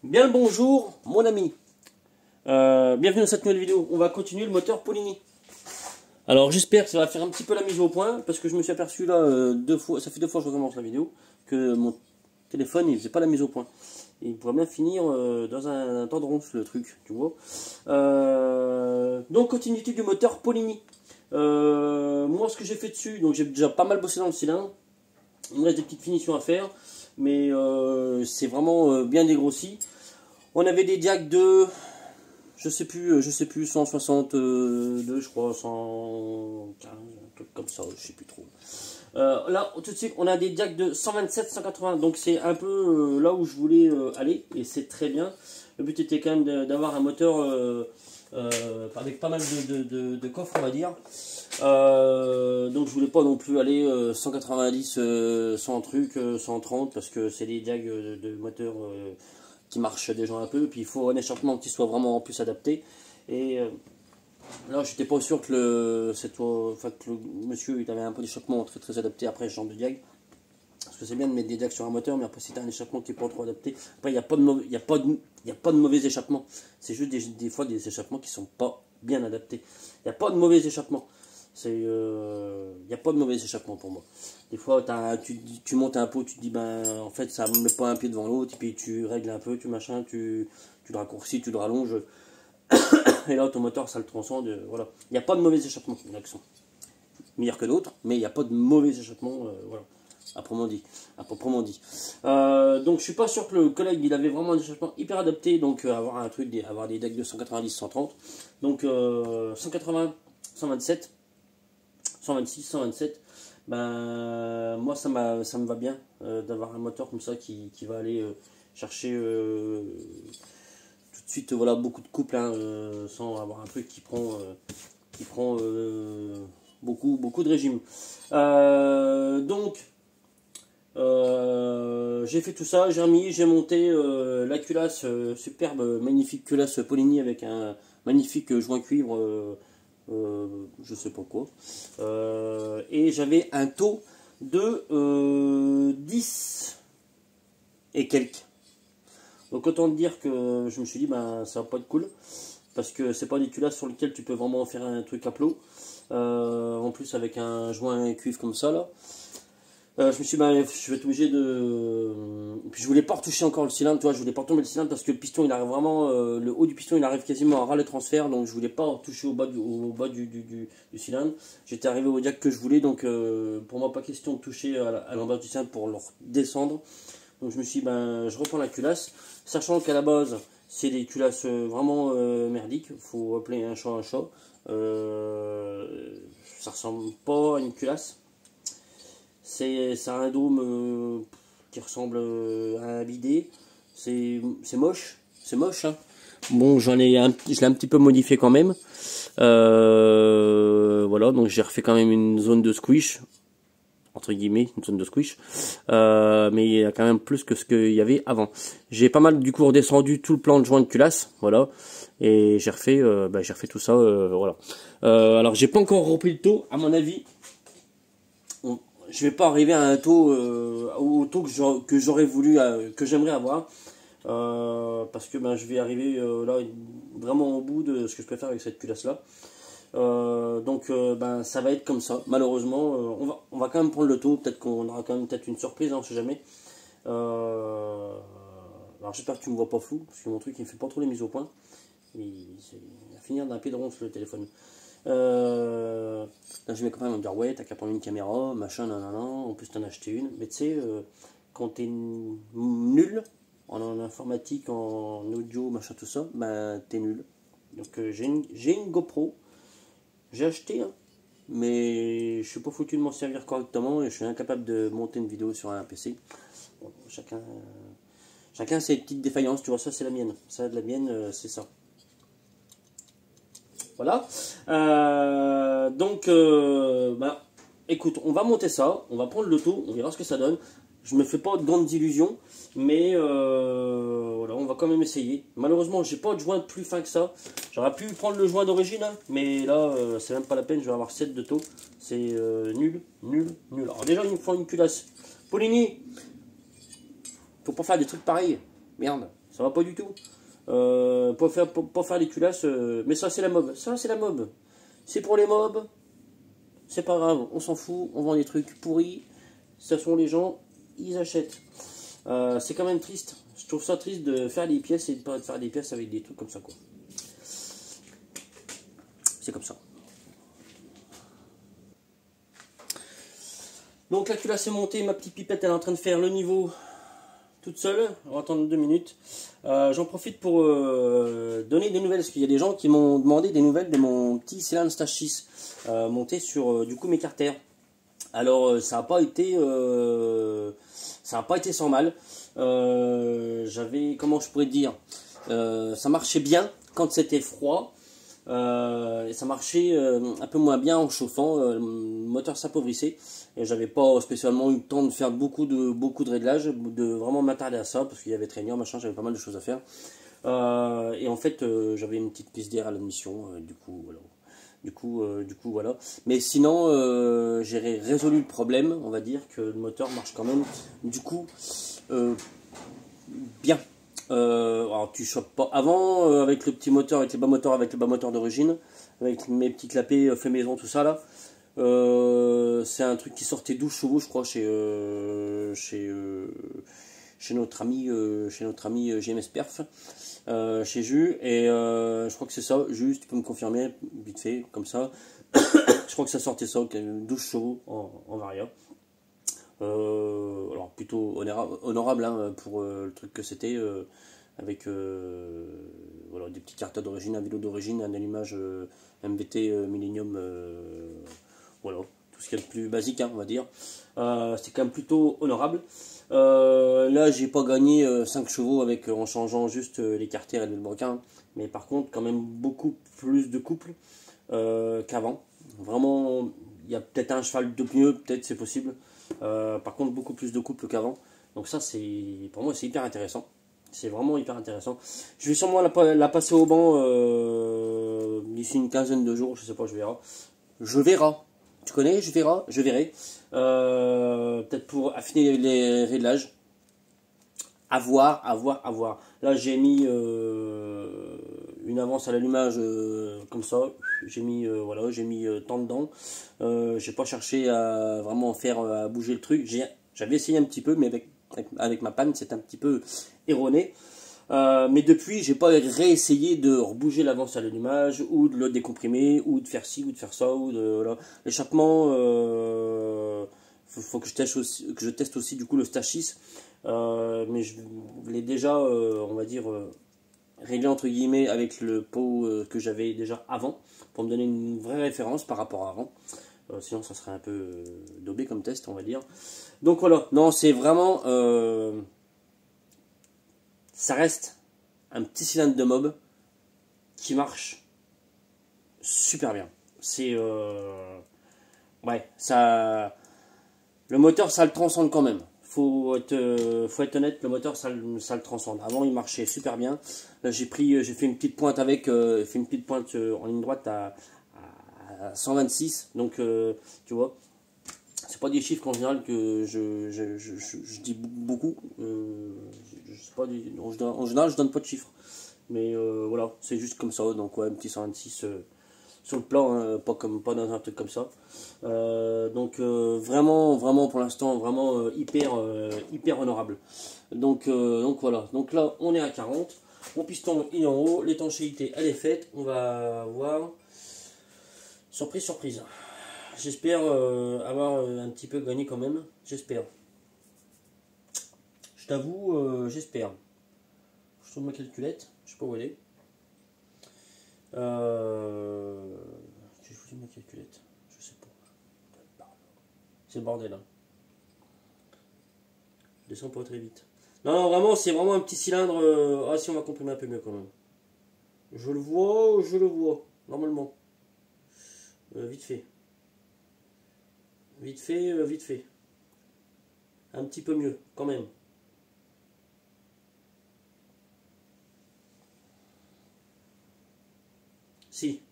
Bien le bonjour mon ami, bienvenue dans cette nouvelle vidéo. On va continuer le moteur Polini. Alors j'espère que ça va faire un petit peu la mise au point, parce que je me suis aperçu là deux fois, ça fait 2 fois que je recommence la vidéo, que mon téléphone il faisait pas la mise au point. Et il pourrait bien finir dans un temps de ronce le truc, tu vois. Donc continuité du moteur Polini. Moi ce que j'ai fait dessus, donc j'ai déjà pas mal bossé dans le cylindre. Il me reste des petites finitions à faire, mais c'est vraiment bien dégrossi. On avait des diacs de, je sais plus, 162, je crois, 115, un truc comme ça, je sais plus trop. Là, tout de suite, on a des diacs de 127, 180, donc c'est un peu là où je voulais aller, et c'est très bien. Le but était quand même d'avoir un moteur avec pas mal de coffres, on va dire. Donc je voulais pas non plus aller 190, 100 trucs, 130, parce que c'est des diacs de moteur qui marche déjà un peu, puis il faut un échappement qui soit vraiment en plus adapté. Et là j'étais pas sûr que le monsieur il avait un peu d'échappement très adapté après ce genre de diag, parce que c'est bien de mettre des diags sur un moteur, mais après si tu as un échappement qui est pas trop adapté, après il n'y a pas de mauvais échappements, c'est juste des fois des échappements qui sont pas bien adaptés. Il n'y a pas de mauvais échappements. Il n'y a pas de mauvais échappement pour moi. Des fois, tu montes un peu, tu te dis, ben, en fait, ça ne met pas un pied devant l'autre, et puis tu règles un peu, tu le raccourcis, tu le rallonges, et là, ton moteur, ça le transcende, voilà. Il n'y a pas de mauvais échappement. Il y en a qui sont meilleurs que d'autres, mais il n'y a pas de mauvais échappement, voilà, à proprement dit. Donc, je suis pas sûr que le collègue, il avait vraiment un échappement hyper adapté, donc avoir des decks de 190, 130, donc 180, 127, 126, 127, ben moi ça me va bien d'avoir un moteur comme ça qui va aller chercher tout de suite voilà, beaucoup de couple, hein, sans avoir un truc qui prend beaucoup de régime. Donc j'ai fait tout ça, j'ai monté la culasse, superbe, magnifique culasse Polini avec un magnifique joint cuivre, je sais pas quoi, et j'avais un taux de 10 et quelques. Donc autant dire que je me suis dit ben ça va pas être cool, parce que c'est pas des culasses sur lesquelles tu peux vraiment faire un truc à plot, en plus avec un joint cuivre comme ça là. Je me suis dit, ben, je vais être obligé de. Puis je voulais pas retoucher encore le cylindre, tu vois, je voulais pas retomber le cylindre parce que le piston il arrive vraiment, le haut du piston il arrive quasiment à ras le transfert, donc je voulais pas retoucher au bas du cylindre. J'étais arrivé au diac que je voulais, donc pour moi pas question de toucher à l'embase du cylindre pour le descendre. Donc je me suis dit, ben, je reprends la culasse, sachant qu'à la base c'est des culasses vraiment merdiques, faut appeler un chat un chat. Ça ressemble pas à une culasse. Ça a un dôme qui ressemble à un bidet. C'est moche, hein. Bon, je l'ai un petit peu modifié quand même. Voilà, donc j'ai refait quand même une zone de squish, entre guillemets, une zone de squish. Mais il y a quand même plus que ce qu'il y avait avant. J'ai pas mal du coup redescendu tout le plan de joint de culasse, voilà. Et j'ai refait tout ça, voilà. Alors j'ai pas encore repris le taux, à mon avis. Je vais pas arriver à un taux au taux que j'aurais voulu, que j'aimerais avoir, parce que ben je vais arriver là vraiment au bout de ce que je peux faire avec cette culasse là. Donc ben ça va être comme ça malheureusement. On va quand même prendre le taux, peut-être qu'on aura quand même une surprise, hein, on sait jamais. Alors j'espère que tu me vois pas flou, parce que mon truc il fait pas trop les mises au point, il va finir d'un pied de ronce le téléphone. Là, je vais quand même me dire, ouais, t'as qu'à prendre une caméra, machin, nanana, en plus t'en as acheté une. Mais tu sais, quand t'es nul en informatique, en audio, machin, tout ça, ben t'es nul. Donc j'ai une GoPro, j'ai acheté, hein, mais je suis pas foutu de m'en servir correctement et je suis incapable de monter une vidéo sur un PC. Bon, chacun ses petites défaillances, tu vois, ça c'est la mienne. Ça, de la mienne, c'est ça. Voilà. Donc, bah, écoute, on va monter ça, on va prendre le taux, on verra ce que ça donne. Je me fais pas de grandes illusions, mais voilà, on va quand même essayer. Malheureusement, j'ai pas de joint plus fin que ça. J'aurais pu prendre le joint d'origine, hein, mais là, c'est même pas la peine. Je vais avoir 7 de taux. C'est nul. Alors déjà, il me faut une culasse. Polini, faut pas faire des trucs pareils. Merde. Ça va pas du tout. Pour faire les culasses, mais ça c'est la mob. Ça c'est la mob. C'est pour les mobs. C'est pas grave, on s'en fout. On vend des trucs pourris. Ce sont les gens, ils achètent. C'est quand même triste. Je trouve ça triste de faire des pièces et de pas faire des pièces avec des trucs comme ça, quoi. C'est comme ça. Donc la culasse est montée, ma petite pipette elle est en train de faire le niveau toute seule. On va attendre 2 minutes. J'en profite pour donner des nouvelles, parce qu'il y a des gens qui m'ont demandé des nouvelles de mon petit cylindre Stage 6 monté sur du coup mes carters. Alors ça n'a pas été sans mal. Comment je pourrais dire, ça marchait bien quand c'était froid. Et ça marchait un peu moins bien en chauffant, le moteur s'appauvrissait et j'avais pas spécialement eu le temps de faire beaucoup de réglages, de vraiment m'attarder à ça parce qu'il y avait traîneur, machin, j'avais pas mal de choses à faire. Et en fait j'avais une petite prise d'air à l'admission, du coup voilà. Voilà. Mais sinon j'ai résolu le problème, on va dire que le moteur marche quand même du coup bien. Alors tu chopes pas avant avec le petit moteur, avec le bas moteur d'origine, avec mes petits clapets fait maison, tout ça là. C'est un truc qui sortait 12 chevaux, je crois, chez notre ami GMS Perf, chez Jus, et je crois que c'est ça. Juste, tu peux me confirmer vite fait comme ça. Je crois que ça sortait ça, 12 chevaux en varia. Alors plutôt honorable hein, pour le truc que c'était, avec voilà, des petits carters d'origine, un vélo d'origine, un allumage MVT Millennium, voilà, tout ce qu'il y a de plus basique hein, on va dire. C'était quand même plutôt honorable. Là j'ai pas gagné 5 chevaux avec, en changeant juste les carters et le broquin, mais par contre quand même beaucoup plus de couple qu'avant. Vraiment, il y a peut-être un cheval de mieux, peut-être c'est possible. Par contre beaucoup plus de couple qu'avant, donc ça c'est, pour moi c'est hyper intéressant, c'est vraiment hyper intéressant. Je vais sûrement la passer au banc d'ici une quinzaine de jours, je sais pas, je verrai, tu connais, je verrai, peut-être pour affiner les réglages, à voir. Là j'ai mis une avance à l'allumage comme ça, j'ai mis voilà, j'ai mis tant dedans. J'ai pas cherché à vraiment faire à bouger le truc. J'avais essayé un petit peu, mais avec ma panne, c'est un petit peu erroné. Mais depuis, j'ai pas réessayé de rebouger l'avance à l'allumage, ou de le décomprimer, ou de faire ci, ou de faire ça, ou de voilà. L'échappement, faut que je teste aussi du coup le Stage 6. Mais je l'ai déjà, on va dire, réglé entre guillemets avec le pot que j'avais déjà avant, pour me donner une vraie référence par rapport à avant. Sinon ça serait un peu daubé comme test, on va dire. Donc voilà, non, c'est vraiment ça reste un petit cylindre de mob qui marche super bien. C'est ouais, ça, le moteur ça le transcende quand même. Faut être honnête, le moteur ça le transcende. Avant il marchait super bien. Là j'ai fait une petite pointe avec, en ligne droite à 126. Donc tu vois, c'est pas des chiffres en général que je dis beaucoup. Je sais pas, en général je donne pas de chiffres. Mais voilà, c'est juste comme ça. Donc ouais, un petit 126 sur le plan, hein, pas dans un truc comme ça. Donc vraiment pour l'instant vraiment hyper honorable. Donc voilà, donc là on est à 40. Mon piston il est en haut, l'étanchéité elle est faite. On va voir. Surprise. J'espère avoir un petit peu gagné quand même. J'espère. Je t'avoue, j'espère. Je trouve ma calculette. Je sais pas où elle est. J'ai choisi ma calculette. Je sais pas. C'est le bordel. Hein. Je descends pas très vite. Non, vraiment, c'est vraiment un petit cylindre. Ah si, on va comprimer un peu mieux quand même. Je le vois. Normalement. Vite fait. Vite fait. Un petit peu mieux, quand même. Si.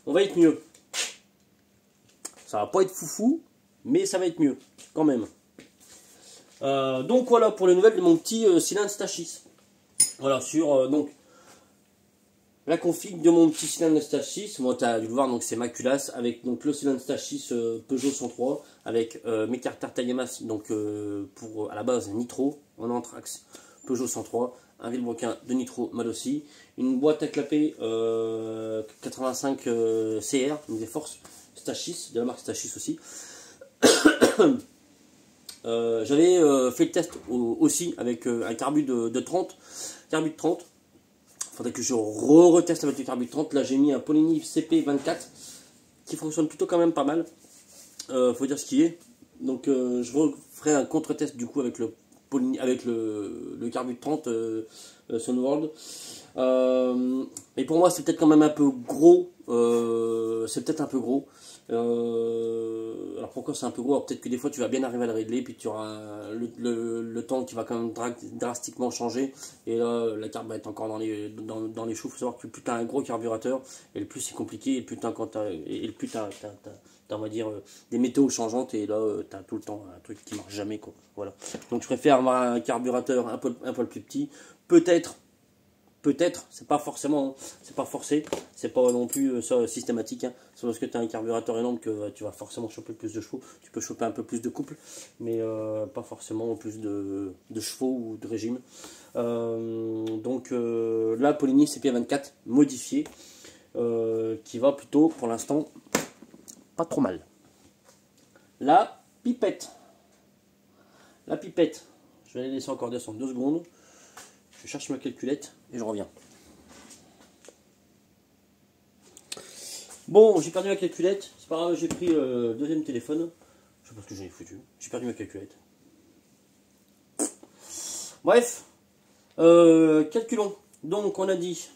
On va être mieux. Ça va pas être foufou, mais ça va être mieux, quand même. Donc voilà pour les nouvelles de mon petit cylindre Stachys. Voilà, sur donc la config de mon petit cylindre Stachys. Moi, tu as dû le voir, donc c'est ma culasse avec donc le cylindre Stachys Peugeot 103 avec mes carters Tayamas, donc pour à la base nitro en anthrax Peugeot 103, un vilebrequin de nitro mal aussi, une boîte à clapper 85 CR, une des forces Stachys, de la marque Stachys aussi. J'avais fait le test aussi avec un carbu de 30. Carbu de 30. Faudrait que je reteste avec le carbu de 30. Là, j'ai mis un Polini CP24 qui fonctionne plutôt quand même pas mal. Faut dire ce qui est. Donc, je referai un contre-test du coup avec le Polini, avec le carbu de 30 Sunworld. Mais pour moi, c'est peut-être quand même un peu gros. C'est peut-être un peu gros. Alors pourquoi c'est un peu gros? Alors peut-être que des fois tu vas bien arriver à le régler, puis tu auras le temps qui va quand même drastiquement changer, et là la carte va être encore dans les choux. Il faut savoir que plus tu as un gros carburateur, et le plus c'est compliqué, et plus tu as, on va dire des météos changeantes, et là tu as tout le temps un truc qui marche jamais, quoi. Voilà. Donc je préfère avoir un carburateur un poil plus petit, peut-être, c'est pas forcément, c'est pas forcé, c'est pas non plus systématique, hein. C'est parce que tu as un carburateur énorme que tu vas forcément choper plus de chevaux. Tu peux choper un peu plus de couple, mais pas forcément plus de chevaux ou de régime. Donc la Polini CP24 modifiée, qui va plutôt pour l'instant pas trop mal. La pipette, je vais la laisser encore descendre 2 secondes. Je cherche ma calculette et je reviens. Bon, j'ai perdu ma calculette. C'est pas grave, j'ai pris le deuxième téléphone. Je sais pas ce que j'en ai foutu. J'ai perdu ma calculette. Bref, calculons. Donc on a dit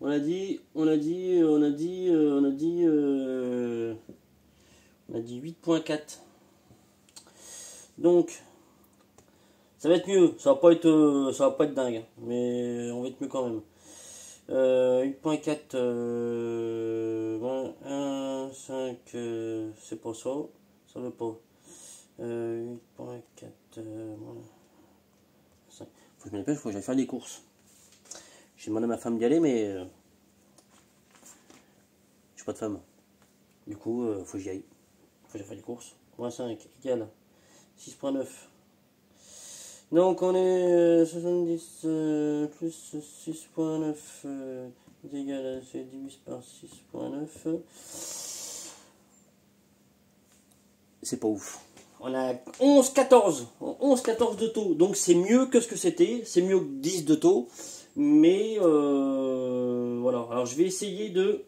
8.4. Donc ça va être mieux, ça va pas être dingue, mais on va être mieux quand même. 8.4, 1, 5, c'est pas ça, ça veut pas. 8.4, 5. Faut que je me dépêche, faut que j'aille faire des courses. J'ai demandé à ma femme d'y aller, mais j'ai pas de femme. Du coup, faut que j'y aille. Faut que j'aille faire des courses. Moins 5 égale 6.9. Donc on est 70 plus 6.9 égal à 10 par 6.9. C'est pas ouf. On a 11-14 de taux. Donc c'est mieux que ce que c'était. C'est mieux que 10 de taux. Mais voilà. Alors je vais essayer de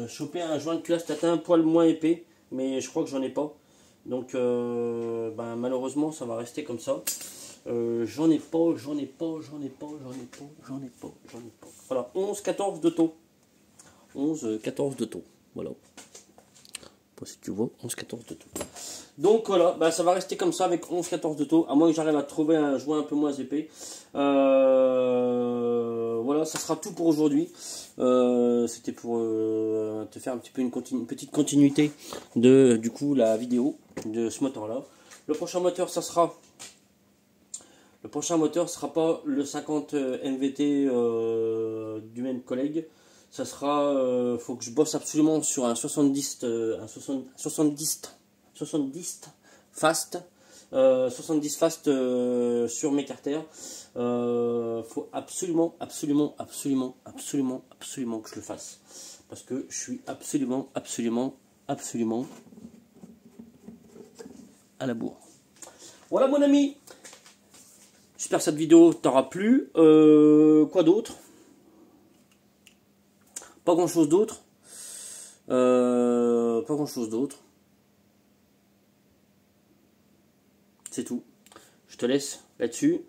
choper un joint de culasse peut-être un poil moins épais. Mais je crois que j'en ai pas. Donc malheureusement ça va rester comme ça. J'en ai pas. Voilà, 11-14 de taux. 11-14 de taux. Voilà. Pas si tu vois, 11-14 de taux. Donc voilà, ça va rester comme ça avec 11-14 de taux, à moins que j'arrive à trouver un joint un peu moins épais. Voilà, ça sera tout pour aujourd'hui. C'était pour te faire un petit peu une petite continuité de du coup la vidéo de ce moteur là. Le prochain moteur sera pas le 50 MVT du même collègue. Ça sera faut que je bosse absolument sur un 70 fast. 70 fast sur mes carters. Faut absolument que je le fasse. Parce que je suis absolument à la bourre. Voilà mon ami. J'espère que cette vidéo t'aura plu. Quoi d'autre? Pas grand chose d'autre. C'est tout. Je te laisse là-dessus.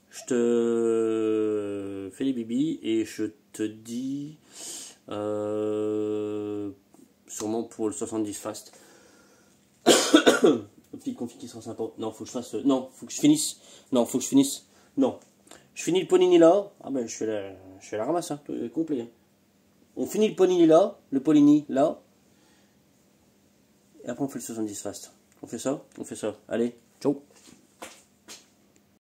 Je te fais les bibis et je te dis sûrement pour le 70 fast. Le petit config qui sera sympa. Non, faut que je fasse. Non, faut que je finisse. Non, faut que je finisse. Non. Je finis le Polini là. Ah ben je fais la ramasse, hein, complet. Hein. On finit le Polini là, et après on fait le 70 fast. On fait ça. Allez, ciao.